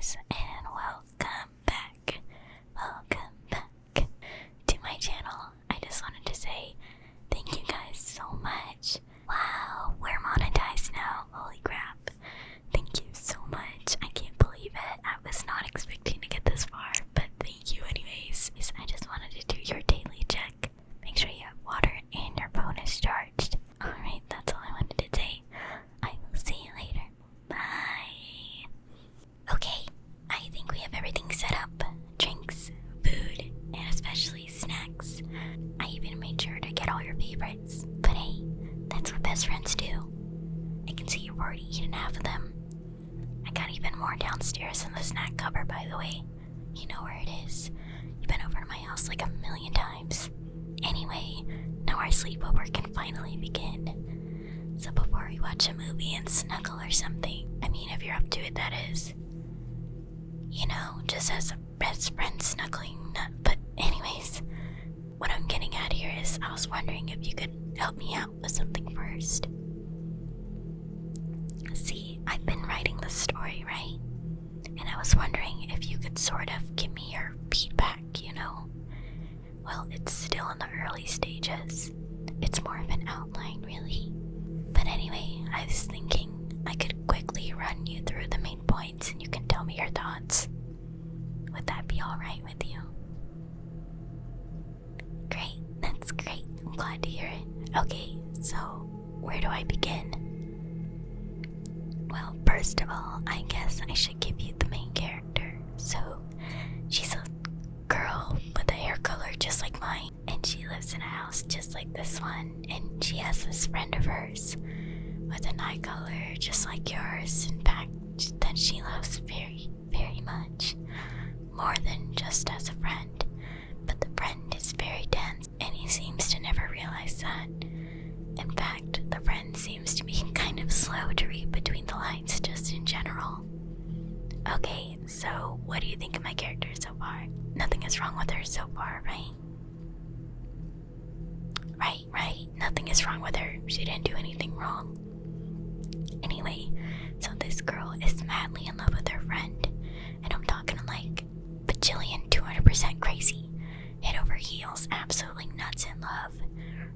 guys, and welcome back to my channel. I just wanted to say thank you guys so much. Wow, we're monetized now. Holy crap. Thank you so much. I can't believe it. I was not expecting to get this far, but thank you anyways. I just wanted to do your daily check. Make sure you have water and your phone is charged. Alright, that's all I wanted to say. I will see you later. Bye. Okay, I think we have everything set up. Drinks, food, and especially snacks. I even made sure to get all your favorites. But hey, that's what best friends do. I can see you've already eaten half of them. I got even more downstairs in the snack cupboard, by the way. You know where it is. You've been over to my house like 1,000,000 times. Anyway, now our sleepover can finally begin. So before we watch a movie and snuggle or something, I mean if you're up to it, that is. You know, just as a best friend snuggling. But anyways, what I'm getting at here is I was wondering if you could help me out with something first. See, I've been writing the story, right? And I was wondering if you could sort of give me your feedback, you know? Well, it's still in the early stages. It's more of an outline, really. But anyway, I was thinking I could quickly run you through the main points and you can tell me your thoughts. Would that be alright with you? Great, that's great. I'm glad to hear it. Okay, so where do I begin? Well, first of all, I guess I should give you the main character. So, she's a girl with a hair color just like mine, and she lives in a house just like this one, and she has this friend of hers with an eye color just like yours. In fact, that she loves very, very much. More than just as a friend. But the friend is very dense, and he seems to never realize that. In fact, the friend seems to be kind of slow to read between the lines just in general. Okay, so what do you think of my character so far? Nothing is wrong with her so far, right? Right. Nothing is wrong with her. She didn't do anything wrong. Anyway, so this girl is madly in love with her friend. And I'm talking like bajillion 200% crazy. Head over heels, absolutely nuts in love.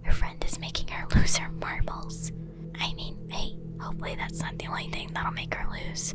Her friend is making her lose her marbles. I mean, hey, hopefully that's not the only thing that'll make her lose.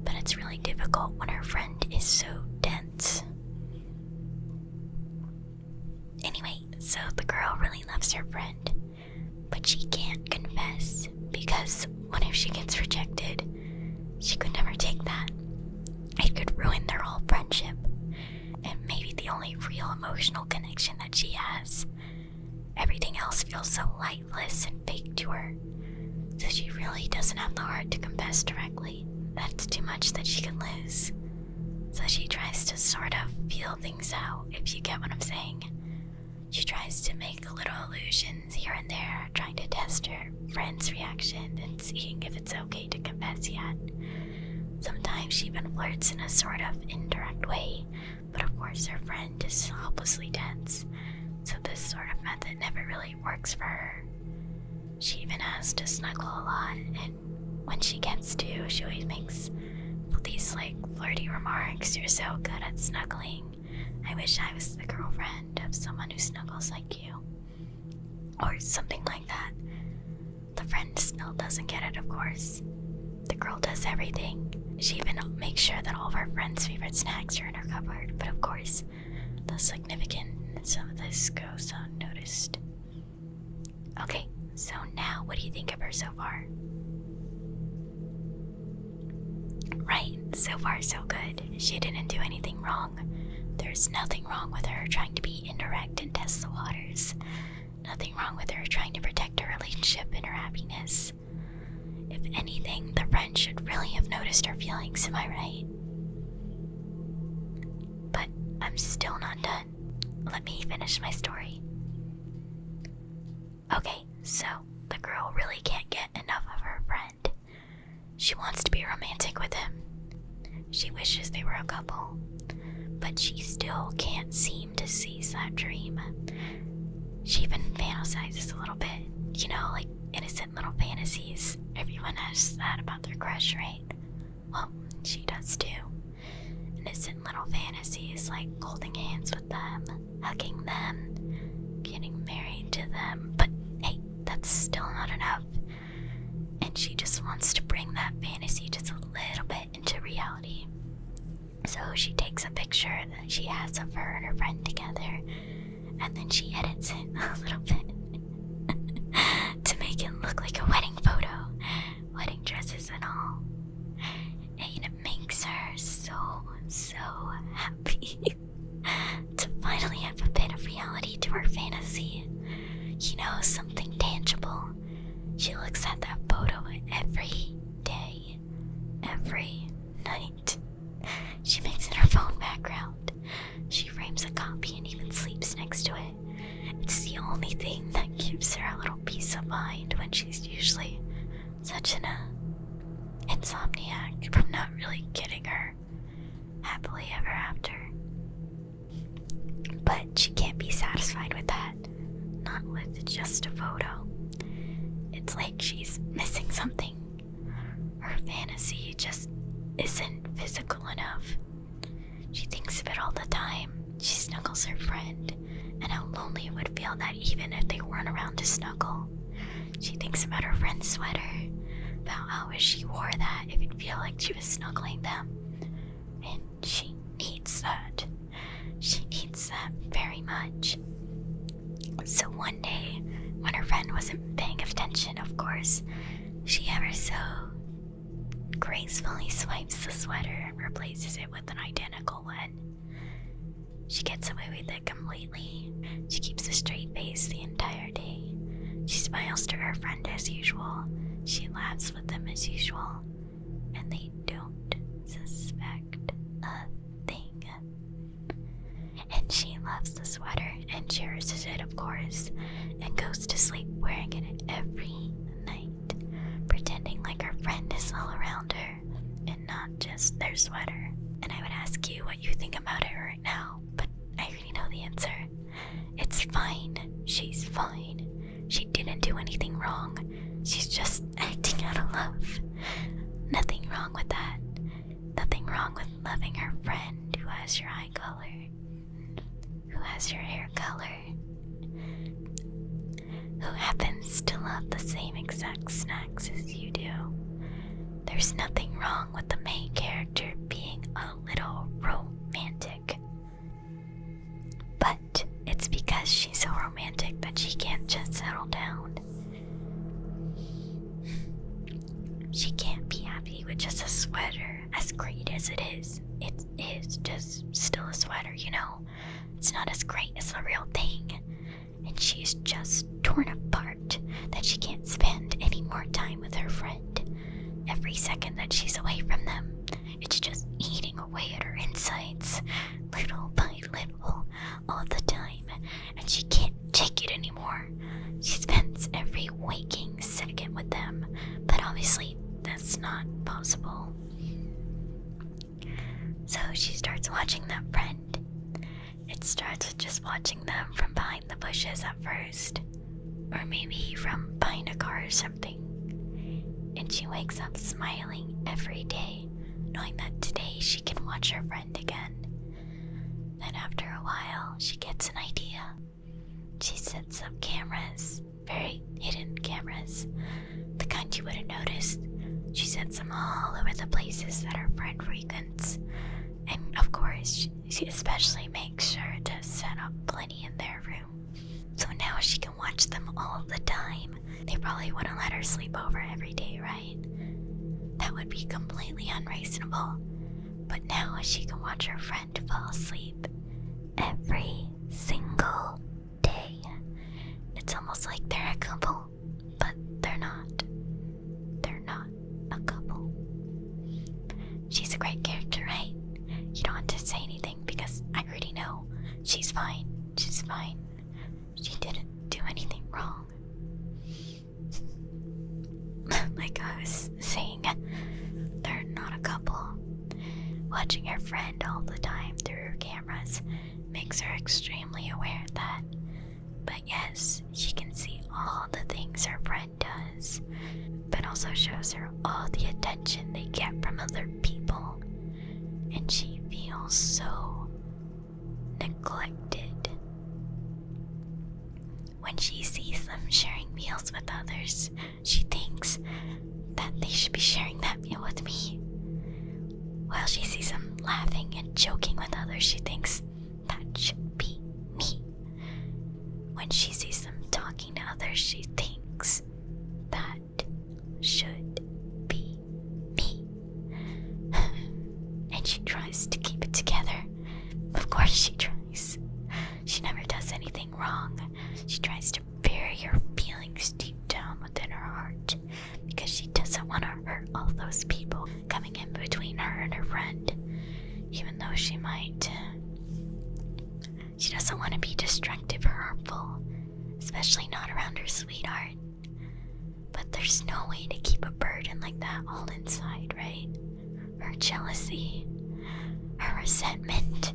But it's really difficult when her friend is so dense. Anyway, so the girl really loves her friend, but she can't confess because what if she gets rejected? She could never take that. It could ruin their whole friendship, and maybe the only real emotional connection that she has. Everything else feels so lifeless and fake to her, so she really doesn't have the heart to confess directly. That's too much that she can lose. So she tries to sort of feel things out, if you get what I'm saying. She tries to make little illusions here and there, trying to test her friend's reaction and seeing if it's okay to confess yet. Sometimes she even flirts in a sort of indirect way, but of course her friend is hopelessly dense, so this sort of method never really works for her. She even has to snuggle a lot, and when she gets to, she always makes these like flirty remarks. You're so good at snuggling. I wish I was the girlfriend of someone who snuggles like you. Or something like that. The friend still doesn't get it, of course. The girl does everything. She even makes sure that all of her friends' favorite snacks are in her cupboard, but of course, the significance of this goes unnoticed. Okay, so now what do you think of her so far? Right, so far so good. She didn't do anything wrong. There's nothing wrong with her trying to be indirect and test the waters. Nothing wrong with her trying to protect her relationship and her happiness. If anything, the friend should really have noticed her feelings, am I right? But I'm still not done. Let me finish my story. Okay, so the girl really can't get enough of her friend. She wants to be romantic with him. She wishes they were a couple, but she still can't seem to seize that dream. She even fantasizes a little bit, you know, like innocent little fantasies. Everyone has that about their crush, right? Well, she does too. innocent little fantasies like holding hands with them, hugging them, getting married to them, but hey, that's still not enough. And she just wants to bring that fantasy just a little bit into reality. So she takes a picture that she has of her and her friend together, and then she edits it a little bit to make it look like a wedding photo, wedding dresses and all. And it makes her so happy to finally have a bit of reality to her fantasy. You know, something tangible. She looks at that photo every day, every night. She makes it her phone background. She frames a copy and even sleeps next to it. It's the only thing that gives her a little peace of mind when she's usually such an insomniac from not really getting her happily ever after. But she can't be satisfied with that. Not with just a photo. It's like she's missing something. Her fantasy just isn't physical enough. She thinks of it all the time. She snuggles her friend, and how lonely it would feel that even if they weren't around to snuggle. She thinks about her friend's sweater, about how if she wore that, it would feel like she was snuggling them. And she needs that. She needs that very much. So one day, when her friend wasn't paying attention, of course, she ever so gracefully swipes the sweater and replaces it with an identical one. She gets away with it completely. She keeps a straight face the entire day. She smiles to her friend as usual. She laughs with them as usual. And they don't suspect a thing. And she loves the sweater and cherishes it, of course, and goes to sleep wearing it every night, pretending like her friend is all around her and not just their sweater. And I would ask you what you think about it right now, but I already know the answer. It's fine. She's fine. She didn't do anything wrong. She's just acting out of love. Nothing wrong with that. Nothing wrong with loving her friend who has your eye color, who has your hair color, who happens to love the same exact snacks as you do. There's nothing wrong with the main character being a little romantic. But it's because she's so romantic that she can't just settle down. She can't be happy with just a sweater, as great as it is. It is just still a sweater, you know? It's not as great as the real thing. And she's just torn apart that she can't spend any more time with her friend. Every second that she's away from them, it's just eating away at her insides, little by little, all the time. And she can't take it anymore. She spends every waking second with them, but obviously that's not possible. So she starts watching that friend. It starts with just watching them from behind the bushes at first, or maybe from behind a car or something. And she wakes up smiling every day, knowing that today she can watch her friend again. Then after a while, she gets an idea. She sets up cameras, very hidden cameras, the kind you wouldn't notice. She sets them all over the places that her friend frequents. And of course, she especially makes sure to set up plenty in their room. So now she can watch them all the time. They probably wouldn't let her sleep over every day, right? That would be completely unreasonable. But now she can watch her friend fall asleep every single day. It's almost like they're a couple, but they're not. They're not a couple. She's a great character, right? You don't have to say anything because I already know. She's fine. She's fine. She didn't do anything wrong. Like I was saying, they're not a couple. Watching her friend all the time through her cameras makes her extremely aware of that. But yes, she can see all the things her friend does, but also shows her all the attention they get from other people. And she feels feels so neglected. When she sees them sharing meals with others, she thinks that they should be sharing that meal with me. While she sees them laughing and joking with others, she thinks that should be me. When she sees them talking to others, she thinks that should be me. And she tries to keep it together. Of course she tries. She never does anything wrong. She tries to bury her feelings deep down within her heart because she doesn't want to hurt all those people coming in between her and her friend, even though she might. She doesn't want to be destructive or harmful, especially not around her sweetheart. But there's no way to keep a burden like that all inside, right? Her jealousy, her resentment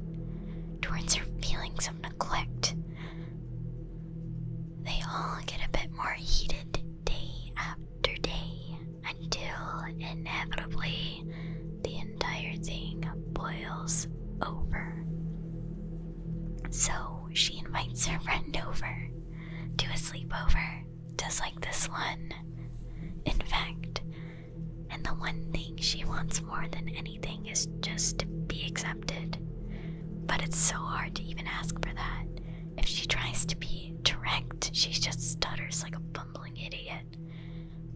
towards her feelings of neglect, they all get a bit more heated day after day until inevitably the entire thing boils over. So she invites her friend over to a sleepover, just like this one. In fact, and the one thing she wants more than anything is just to be accepted. But it's so hard to even ask for that. If she tries to be direct, she just stutters like a bumbling idiot.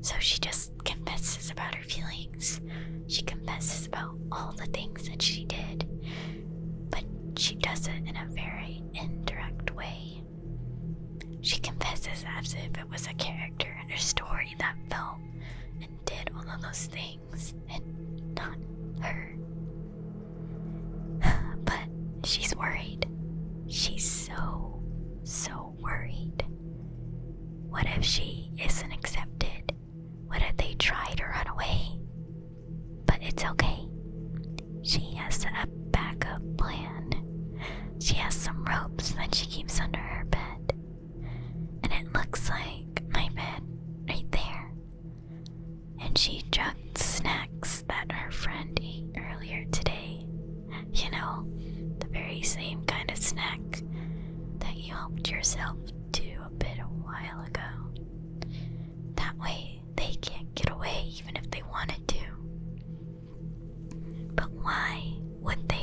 So she just confesses about her feelings. She confesses about all the things that she did. But she does it in a very indirect way. She confesses as if it was a character in her story that felt and did all of those things, and not her. But she's worried. She's so worried. What if she isn't accepted? What if they try to run away? But it's okay. She has a backup plan. She has some ropes that she keeps under her bed. And it looks like my bed right there. And she chucked snacks that her friend ate earlier today. You know, the very same kind of snack that you helped yourself to a bit a while ago. That way they can't get away even if they wanted to. But why would they?